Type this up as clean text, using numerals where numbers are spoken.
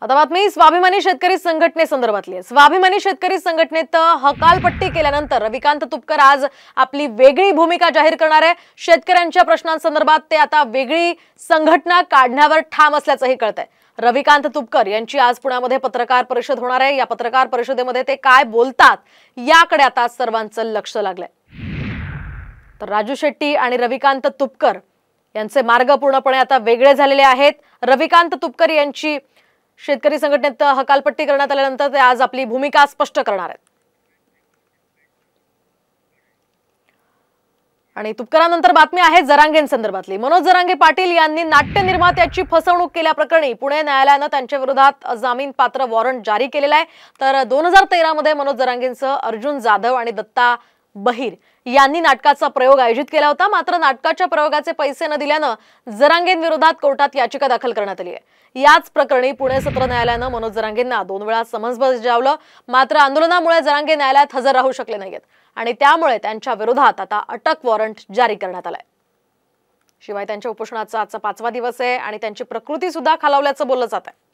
आता बातमी स्वाभिमानी शेतकरी संघटनेसंदर्भातली आहे। स्वाभिमानी शेतकरी संघटनेत हकालपट्टी केल्यानंतर रविकांत तुपकर आज आपली वेगळी भूमिका जाहीर करणार आहे। शेतकऱ्यांच्या प्रश्नांसंदर्भात ते आता वेगळी संघटना काढण्यावर ठाम असल्याचंही कळतंय। रविकांत तुपकर यांची आज पुण्यामध्ये पत्रकार परिषद होणार आहे। या पत्रकार परिषदेमध्ये ते काय बोलतात याकडे आता सर्वांचं लक्ष लागलंय। तर राजू शेट्टी आणि रविकांत तुपकर यांचे मार्ग पूर्णपणे आता वेगळे झालेले आहेत। रविकांत तुपकर यांची शेतकरी संघटनेत हकालपट्टी करण्यात आल्यानंतर ते आज आपली भूमिका स्पष्ट करणार आहेत। आणि तुपकरांनंतर बातमी आहे जरांगेंसंदर्भातली। मनोज जरांगे पाटील यांनी नाट्य निर्मात्याची फसवणूक केल्याप्रकरणी पुणे न्यायालयाने त्यांच्या विरोधात जामीन पात्र वॉरंट जारी केलेला आहे। तर 2013 मध्ये मनोज जरांगेंसह अर्जुन जाधव आणि दत्ता बहिर यांनी नाटकाचा प्रयोग आयोजित केला होता। मात्र नाटकाच्या प्रयोगाचे पैसे न दिल्यानं जरांगेंविरोधात कोर्टात याचिका दाखल करण्यात आली आहे। याच प्रकरणी पुणे सत्र न्यायालयाने मनोज जरांगेंना 2 वेळा समन्स बजावलं। मात्र आंदोलनामुळे जरांगे न्यायालयात हजर राहू शकले नाहीत आणि त्यामुळे त्यांच्या विरोधात आता अटक वॉरंट जारी करण्यात आलाय। शिवाय त्यांच्या उपोषणाचा आजचा 5वा दिवस आहे आणि त्यांची प्रकृती सुद्धा खालावल्याचं बोललं जात आहे।